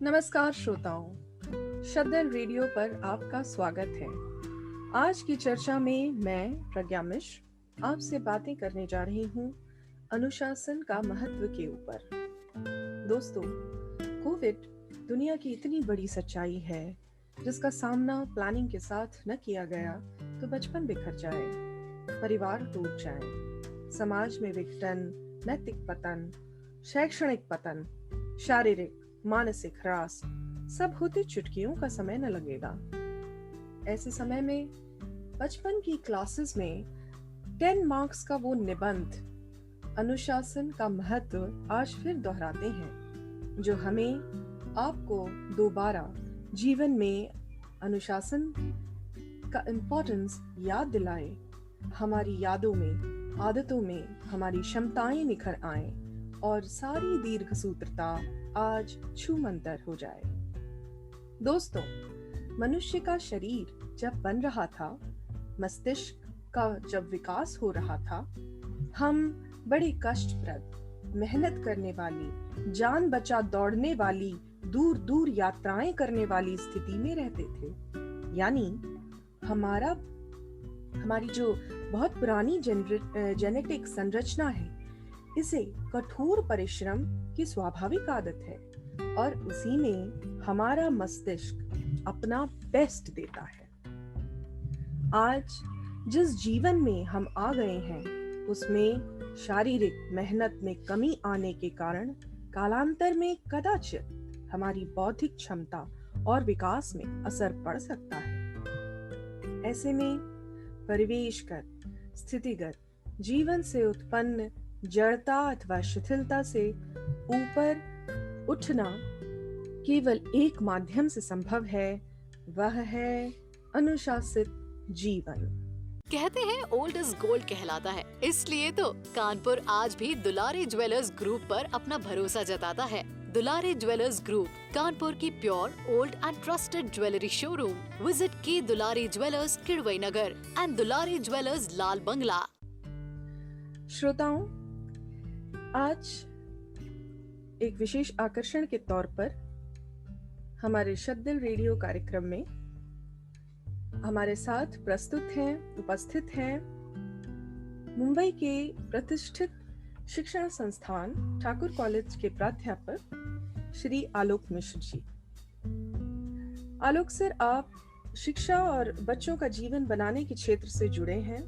नमस्कार श्रोताओं, शब्दल रेडियो पर आपका स्वागत है। आज की चर्चा में मैं प्रज्ञा मिश्र आपसे बातें करने जा रही हूँ अनुशासन का महत्व के ऊपर। दोस्तों, कोविड दुनिया की इतनी बड़ी सच्चाई है जिसका सामना प्लानिंग के साथ न किया गया तो बचपन बिखर जाए, परिवार टूट जाए, समाज में विघटन, नैतिक पतन, शैक्षणिक पतन, शारीरिक मानसिक ह्रास सब होते चुटकियों का समय न लगेगा। ऐसे समय में बचपन की क्लासेस में 10 मार्क्स का वो निबंध अनुशासन का महत्व आज फिर दोहराते हैं, जो हमें आपको दोबारा जीवन में अनुशासन का इम्पोर्टेंस याद दिलाए, हमारी यादों में, आदतों में हमारी क्षमताएं निखर आए और सारी दीर्घ सूत्रता आज छूमंतर हो जाए। दोस्तों, मनुष्य का शरीर जब बन रहा था, मस्तिष्क का जब विकास हो रहा था, हम बड़े कष्टप्रद, मेहनत करने वाली, जान बचा दौड़ने वाली, दूर दूर यात्राएं करने वाली स्थिति में रहते थे। यानी हमारी जो बहुत पुरानी जेनेटिक संरचना है, इसे कठोर परिश्रम की स्वाभाविक आदत है और उसी में हमारा मस्तिष्क अपना बेस्ट देता है। आज जिस जीवन में हम आ गए हैं, उसमें शारीरिक मेहनत में कमी आने के कारण कालांतर में कदाचित हमारी बौद्धिक क्षमता और विकास में असर पड़ सकता है। ऐसे में परिवेशगत, स्थितिगत, जीवन से उत्पन्न जड़ता अथवा शिथिलता से ऊपर उठना केवल एक माध्यम से संभव है, वह है अनुशासित जीवन। कहते हैं ओल्ड इज गोल्ड कहलाता है, इसलिए तो कानपुर आज भी दुलारी ज्वेलर्स ग्रुप पर अपना भरोसा जताता है। दुलारी ज्वेलर्स ग्रुप, कानपुर की pure old and trusted jewellery showroom. Visit के Dulari jewellers, Kidwai Nagar and Dulari jewellers, Lal Bangla. श्रोताओं, आज एक विशेष आकर्षण के तौर पर हमारे शब्दल रेडियो कार्यक्रम में हमारे साथ उपस्थित हैं मुंबई के प्रतिष्ठित शिक्षण संस्थान ठाकुर कॉलेज के प्राध्यापक श्री आलोक मिश्र जी। आलोक सर, आप शिक्षा और बच्चों का जीवन बनाने के क्षेत्र से जुड़े हैं,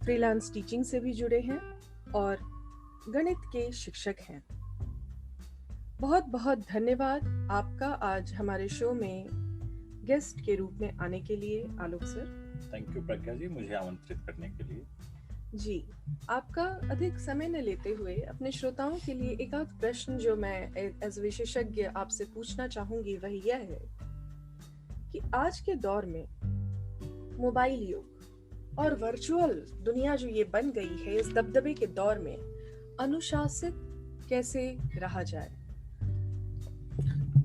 फ्रीलांस टीचिंग से भी जुड़े हैं और गणित के शिक्षक हैं। बहुत बहुत धन्यवाद आपका आज हमारे शो में गेस्ट के रूप में आने के लिए, आलोक सर। थैंक यू प्रज्ञा जी, मुझे आमंत्रित करने के लिए। जी, आपका अधिक समय न लेते हुए अपने श्रोताओं के लिए एक आध प्रश्न जो मैं एज विशेषज्ञ आपसे पूछना चाहूंगी, वह यह है कि आज के दौर में मोबाइल युग और वर्चुअल दुनिया जो ये बन गई है, इस दबदबे के दौर में अनुशासित कैसे रहा जाए?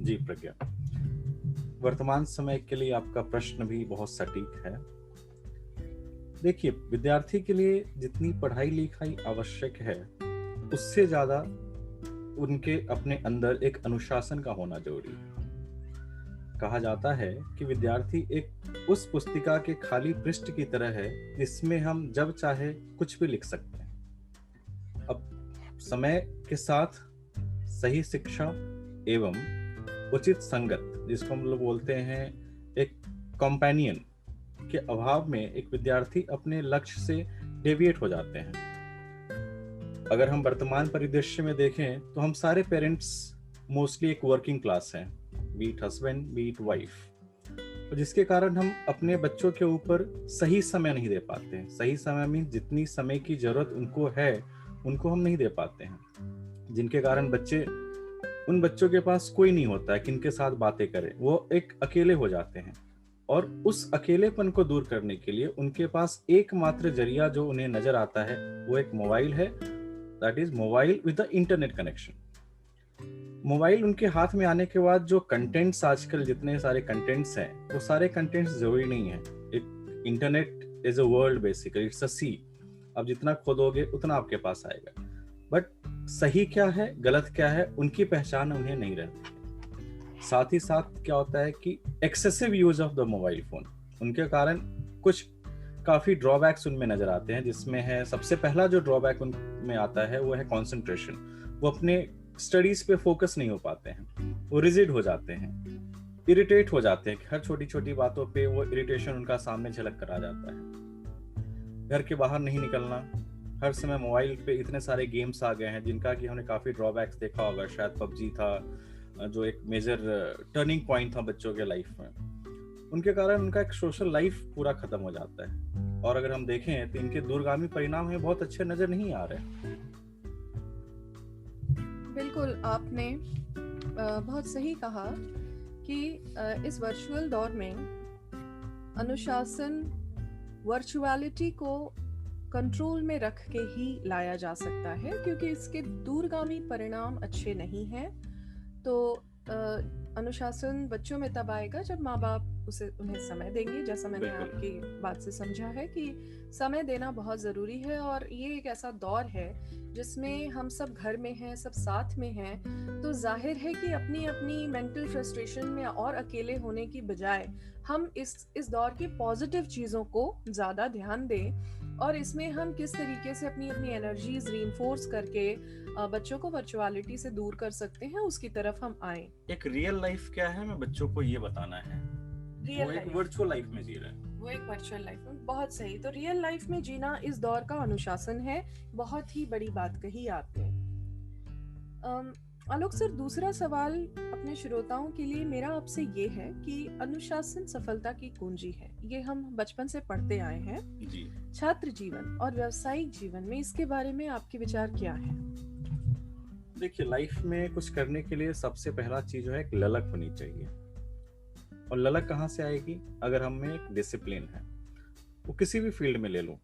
जी प्रज्ञा, वर्तमान समय के लिए आपका प्रश्न भी बहुत सटीक है। देखिए, विद्यार्थी के लिए जितनी पढ़ाई लिखाई आवश्यक है, उससे ज्यादा उनके अपने अंदर एक अनुशासन का होना जरूरी है। कहा जाता है कि विद्यार्थी एक उस पुस्तिका के खाली पृष्ठ की तरह है जिसमें हम जब चाहे कुछ भी लिख सकते हैं। अब समय के साथ सही शिक्षा एवं उचित संगत, जिसको हम लोग बोलते हैं एक कंपेनियन, के अभाव में एक विद्यार्थी अपने लक्ष्य से डेविएट हो जाते हैं। अगर हम वर्तमान परिदृश्य में देखें तो हम सारे पेरेंट्स मोस्टली एक वर्किंग क्लास हैं, बीट हस्बैंड बीट वाइफ, तो जिसके कारण हम अपने बच्चों के ऊपर सही समय नहीं दे पाते हैं। सही समय में जितनी समय की जरूरत उनको है, उनको हम नहीं दे पाते हैं, जिनके कारण उन बच्चों के पास कोई नहीं होता है किनके साथ बातें करें। वो एक अकेले हो जाते हैं और उस अकेलेपन को दूर करने के लिए उनके पास एकमात्र जरिया जो उन्हें नजर आता है वो एक मोबाइल है, that is mobile with the internet connection. Mobile उनके हाथ में आने के बाद जो कंटेंट्स, आजकल जितने सारे कंटेंट्स हैं, वो सारे कंटेंट्स जरूरी नहीं है। एक internet is a world, basically it's a sea. आप जितना खोदोगे उतना आपके पास आएगा, बट सही क्या है गलत क्या है उनकी पहचान उन्हें नहीं रहती। साथ ही साथ क्या होता है कि excessive use of the mobile phone, उनके कारण कुछ काफी ड्रॉबैक्स उनमें नजर आते हैं, जिसमें है सबसे पहला जो ड्रॉबैक उनमें आता है वो है कंसंट्रेशन। वो अपने स्टडीज पे फोकस नहीं हो पाते हैं, वो रिजिड हो जाते हैं, इरिटेट हो जाते हैं। हर छोटी छोटी बातों पे वो इरिटेशन उनका सामने झलक कर आ जाता है। घर के बाहर नहीं निकलना, हर समय मोबाइल पे इतने सारे गेम्स आ गए हैं जिनका कि हमने काफी ड्रॉबैक्स देखा होगा। शायद पबजी था जो एक मेजर टर्निंग पॉइंट था बच्चों के लाइफ में। उनके कारण उनका एक सोशल लाइफ पूरा खत्म हो जाता है, और अगर हम देखें तो इनके दूरगामी परिणाम हमें बहुत अच्छे नजर नहीं आ रहे। बिल्कुल, आपने बहुत सही कहा कि इस वर्चुअल दौर में अनुशासन वर्चुअलिटी को कंट्रोल में रख के ही लाया जा सकता है, क्योंकि इसके दूरगामी परिणाम अच्छे नहीं हैं। तो अनुशासन बच्चों में तब आएगा जब माँ बाप उन्हें समय देंगे। जैसा मैंने आपकी बात से समझा है कि समय देना बहुत ज़रूरी है, और ये एक ऐसा दौर है जिसमें हम सब घर में हैं, सब साथ में हैं, तो जाहिर है कि अपनी अपनी मेंटल फ्रस्ट्रेशन में और अकेले होने की बजाय हम इस दौर की पॉजिटिव चीज़ों को ज़्यादा ध्यान दें, और इसमें हम किस तरीके से अपनी अपनी एनर्जीज रीइंफोर्स करके बच्चों को वर्चुअलिटी से दूर कर सकते हैं, उसकी तरफ हम आए। एक रियल लाइफ क्या है, मैं बच्चों को ये बताना है। वो एक वर्चुअल लाइफ में जी रहे हैं, वो एक वर्चुअल लाइफ में। बहुत सही। तो रियल लाइफ में जीना इस दौर का अनुशासन है। बहुत ही बड़ी बात कही आपने। आलोक सर, दूसरा सवाल अपने श्रोताओं के लिए मेरा आपसे ये है कि अनुशासन सफलता की कुंजी है, ये हम बचपन से पढ़ते आए हैं जी। छात्र जीवन और व्यावसायिक जीवन में इसके बारे में आपके विचार क्या हैं? देखिए, लाइफ में कुछ करने के लिए सबसे पहला चीज जो है एक ललक होनी चाहिए। और ललक कहाँ से आएगी? अगर हम में एक डिसिप्लिन है, वो किसी भी फील्ड में ले लूं,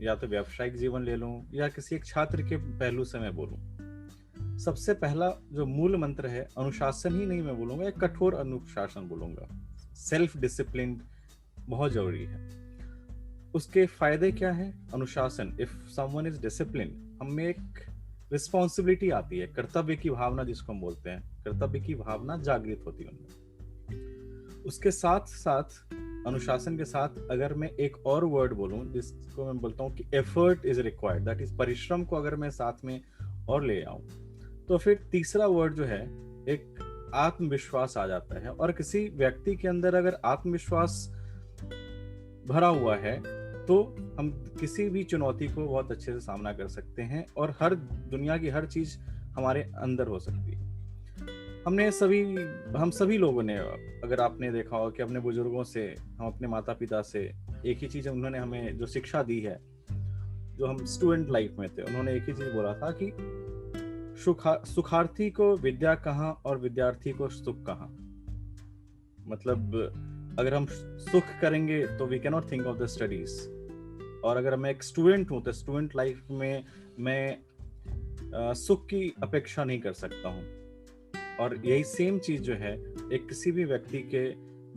या तो व्यावसायिक जीवन ले लूं या किसी एक छात्र के पहलू से मैं बोलूं, सबसे पहला जो मूल मंत्र है, अनुशासन ही नहीं मैं बोलूंगा, एक कठोर अनुशासन बोलूंगा। सेल्फ डिसिप्लिन बहुत जरूरी है। उसके फायदे क्या है? अनुशासन, इफ समवन इज डिसिप्लिन, हम में एक रिस्पॉन्सिबिलिटी आती है, कर्तव्य की भावना जिसको हम बोलते हैं, कर्तव्य की भावना जागृत होती है उनमें। उसके साथ साथ अनुशासन के साथ अगर मैं एक और वर्ड बोलूं जिसको मैं बोलता हूं कि effort is required, that is परिश्रम को अगर मैं साथ में और ले आऊं, तो फिर तीसरा वर्ड जो है एक आत्मविश्वास आ जाता है। और किसी व्यक्ति के अंदर अगर आत्मविश्वास भरा हुआ है तो हम किसी भी चुनौती को बहुत अच्छे से सामना कर सकते हैं, और हर दुनिया की हर चीज हमारे अंदर हो सकती है। हम सभी लोगों ने, अगर आपने देखा हो कि अपने बुजुर्गों से, हम अपने माता पिता से, एक ही चीज उन्होंने हमें जो शिक्षा दी है, जो हम स्टूडेंट लाइफ में थे, उन्होंने एक ही चीज बोला था कि सुखार्थी को विद्या कहाँ और विद्यार्थी को सुख कहाँ। मतलब अगर हम सुख करेंगे तो we can not think of the studies, और अगर मैं एक स्टूडेंट हूँ तो स्टूडेंट लाइफ में मैं सुख की अपेक्षा नहीं कर सकता हूँ। और यही सेम चीज जो है एक किसी भी व्यक्ति के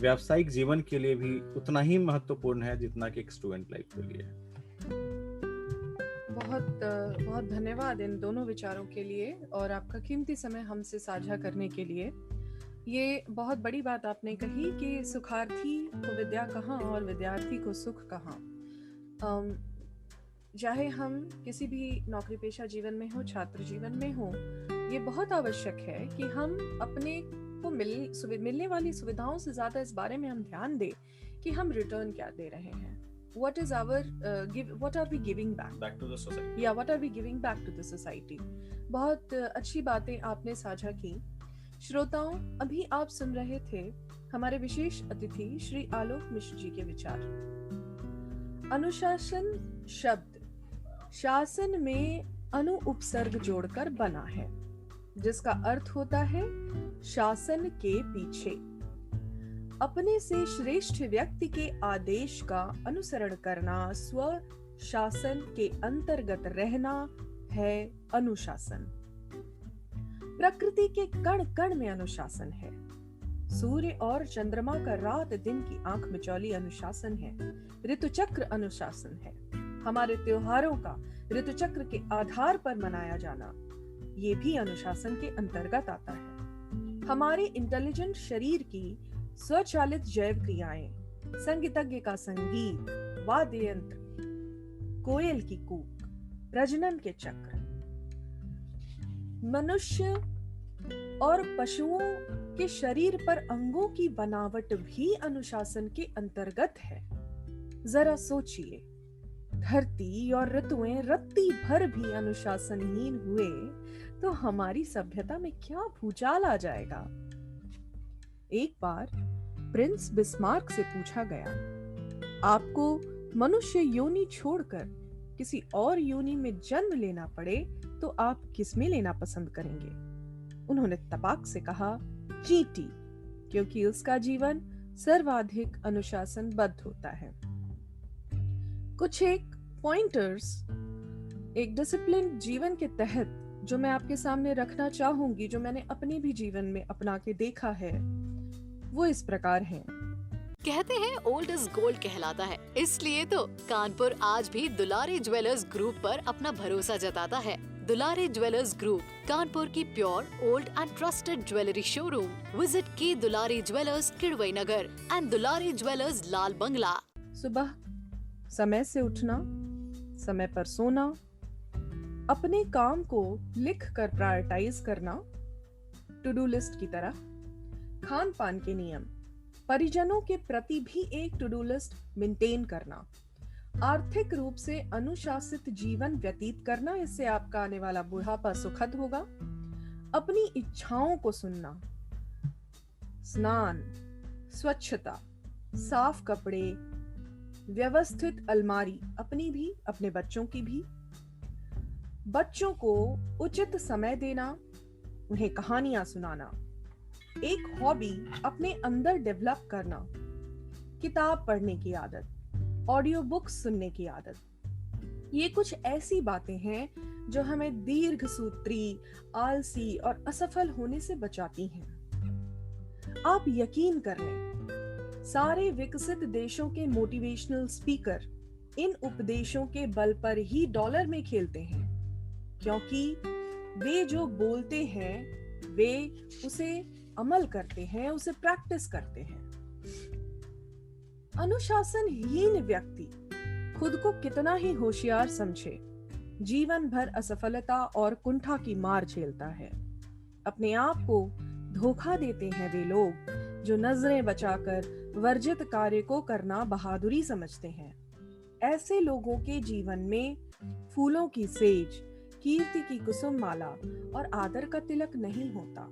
व्यावसायिक जीवन के लिए भी उतना ही महत्वपूर्ण है जितना कि एक स्टूडेंट लाइफ के लिए है। बहुत बहुत धन्यवाद इन दोनों विचारों के लिए और आपका कीमती समय हमसे साझा करने के लिए। ये बहुत बड़ी बात आपने कही कि सुखार्थी को विद्या कहाँ और विद्यार्थी को सुख कहाँ। चाहे हम किसी भी नौकरी पेशा जीवन में हो, छात्र जीवन में हो, ये बहुत आवश्यक है कि हम अपने को मिलने वाली सुविधाओं से ज्यादा इस बारे में हम ध्यान दें कि हम रिटर्न क्या दे रहे हैं। What are we giving back to the society? Yeah, what are we giving back to the society? बहुत अच्छी बातें आपने साझा की। श्रोताओं, अभी आप सुन रहे थे हमारे विशेष अतिथि श्री आलोक मिश्र जी के विचार। अनुशासन शब्द शासन में अनु उपसर्ग जोड़कर बना है, जिसका अर्थ होता है शासन के पीछे। अपने से श्रेष्ठ व्यक्ति के आदेश का अनुसरण करना, स्व शासन के अंतर्गत रहना है अनुशासन। प्रकृति के कण कण में अनुशासन है। सूर्य और चंद्रमा का रात दिन की आंख मिचौली अनुशासन है। ऋतुचक्र अनुशासन है। हमारे त्योहारों का ऋतुचक्र के आधार पर मनाया जाना ये भी अनुशासन के अंतर्गत आता है। हमारे इंटेलिजेंट शरीर की स्वचालित जैव क्रियाएं, संगीतज्ञ का संगीत, वाद्य यंत्र, कोयल की कूक, प्रजनन के चक्र, मनुष्य और पशुओं के शरीर पर अंगों की बनावट भी अनुशासन के अंतर्गत है। जरा सोचिए, धरती और ऋतुएं रत्ती भर भी अनुशासनहीन हुए तो हमारी सभ्यता में क्या भूचाल आ जाएगा। एक बार प्रिंस बिस्मार्क से पूछा गया, आपको मनुष्य योनि छोड़कर किसी और योनि में जन्म लेना पड़े तो आप किसमें लेना पसंद करेंगे? उन्होंने तपाक से कहा, चींटी, क्योंकि उसका जीवन सर्वाधिक अनुशासनबद्ध होता है। कुछ एक पॉइंटर्स एक डिसिप्लिन जीवन के तहत जो मैं आपके सामने रखना चाहूंगी, जो मैंने अपने भी जीवन में अपना के देखा है, वो इस प्रकार हैं। कहते हैं ओल्ड इज गोल्ड कहलाता है, इसलिए तो कानपुर आज भी दुलारी ज्वेलर्स ग्रुप पर अपना भरोसा जताता है। दुलारी ज्वेलर्स ग्रुप, कानपुर की pure old and trusted jewellery showroom. Visit के Dulari jewellers, Kidwai Nagar and Dulari jewellers, Lal Bangla. सुबह समय से उठना, समय पर सोना, अपने काम को लिख कर प्रायोरिटाइज करना, टू डू लिस्ट की तरह, खान पान के नियम, परिजनों के प्रति भी एक टू डू लिस्ट मेंटेन करना, आर्थिक रूप से अनुशासित जीवन व्यतीत करना, इससे आपका आने वाला बुढ़ापा सुखद होगा, अपनी इच्छाओं को सुनना, स्नान, स्वच्छता, साफ कपड़े, व्यवस्थित अलमारी, अपनी भी अपने बच्चों की भी, बच्चों को उचित समय देना, उन्हें कहानियां सुनाना, एक हॉबी अपने अंदर डेवलप करना, किताब पढ़ने की आदत, ऑडियो बुक्स सुनने की आदत। ये कुछ ऐसी बातें हैं जो हमें दीर्घ सूत्री, आलसी और असफल होने से बचाती हैं। आप यकीन कर लें, सारे विकसित देशों के मोटिवेशनल स्पीकर इन उपदेशों के बल पर ही डॉलर में खेलते हैं, क्योंकि वे जो बोलते हैं वे उसे अमल करते हैं, उसे प्रैक्टिस करते हैं। अनुशासनहीन व्यक्ति खुद को कितना ही होशियार समझे, जीवन भर असफलता और कुंठा की मार झेलता है। अपने आप को धोखा देते हैं वे लोग जो नजरें बचाकर वर्जित कार्य को करना बहादुरी समझते हैं। ऐसे लोगों के जीवन में फूलों की सेज, कीर्ति की कुसुम माला और आदर का तिलक नहीं होता।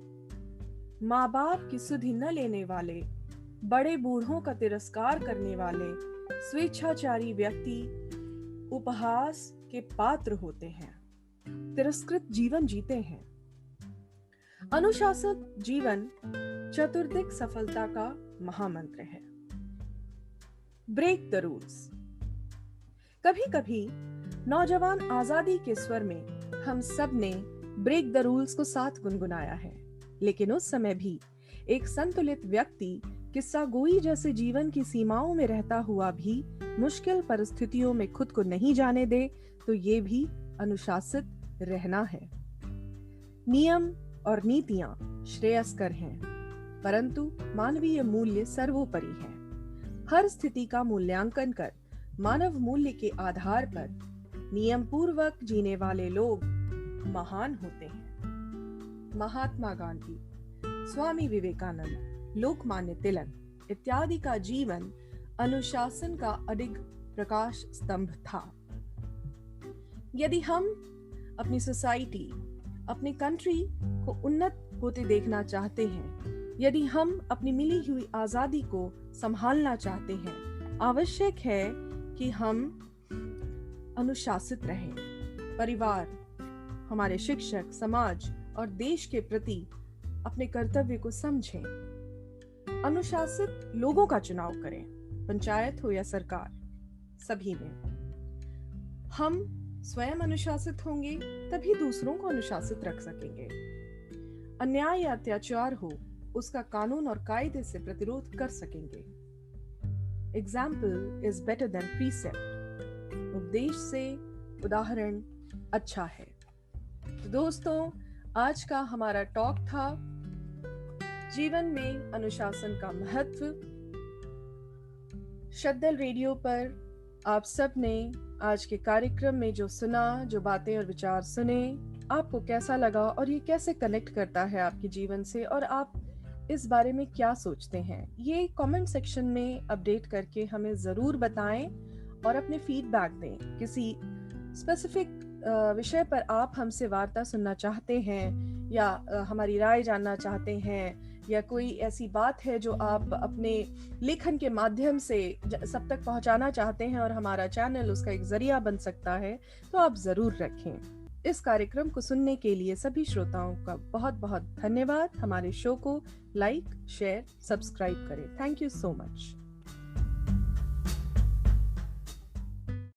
माँ बाप की सुधि न लेने वाले, बड़े बूढ़ों का तिरस्कार करने वाले, स्वेच्छाचारी व्यक्ति उपहास के पात्र होते हैं, तिरस्कृत जीवन जीते हैं। अनुशासित जीवन चतुर्दिक सफलता का महामंत्र है। Break the rules. कभी कभी नौजवान आजादी के स्वर में हम सब ने ब्रेक द रूल्स को साथ गुनगुनाया है, लेकिन उस समय भी एक संतुलित व्यक्ति किस्सा गोई जैसे जीवन की सीमाओं में रहता हुआ भी मुश्किल परिस्थितियों में खुद को नहीं जाने दे, तो ये भी अनुशासित रहना है। नियम और नीतियां श्रेयस्कर हैं, परंतु मानवीय मूल्य सर्वोपरि है। हर स्थिति का मूल्यांकन कर मानव मूल्य के आधार पर नियम पूर्वक जीने वाले लोग महान होते हैं। महात्मा गांधी, स्वामी विवेकानंद, लोकमान्य तिलक इत्यादि का जीवन अनुशासन का अडिग प्रकाश स्तंभ था। यदि हम अपनी सोसाइटी, अपनी कंट्री को उन्नत होते देखना चाहते हैं, यदि हम अपनी मिली हुई आजादी को संभालना चाहते हैं, आवश्यक है कि हम अनुशासित रहें। परिवार, हमारे शिक्षक, समाज और देश के प्रति अपने कर्तव्य को समझें। अनुशासित लोगों का चुनाव करें, पंचायत हो या सरकार, सभी में। हम स्वयं अनुशासित होंगे तभी दूसरों को अनुशासित रख सकेंगे। अन्याय या अत्याचार हो, उसका कानून और कायदे से प्रतिरोध कर सकेंगे। Example is better than precept. उपदेश से उदाहरण अच्छा है। तो दोस्तों, आज का हमारा टॉक था जीवन में अनुशासन का महत्व। शद्दल रेडियो पर आप सब ने आज के कार्यक्रम में जो सुना, जो बातें और विचार सुने, आपको कैसा लगा और ये कैसे कनेक्ट करता है आपके जीवन से, और आप इस बारे में क्या सोचते हैं, ये कमेंट सेक्शन में अपडेट करके हमें ज़रूर बताएं और अपने फीडबैक दें। किसी स्पेसिफिक विषय पर आप हमसे वार्ता सुनना चाहते हैं या हमारी राय जानना चाहते हैं, या कोई ऐसी बात है जो आप अपने लेखन के माध्यम से सब तक पहुंचाना चाहते हैं और हमारा चैनल उसका एक जरिया बन सकता है, तो आप ज़रूर रखें। इस कार्यक्रम को सुनने के लिए सभी श्रोताओं का बहुत बहुत धन्यवाद। हमारे शो को लाइक, शेयर, सब्सक्राइब करें। Thank you so much.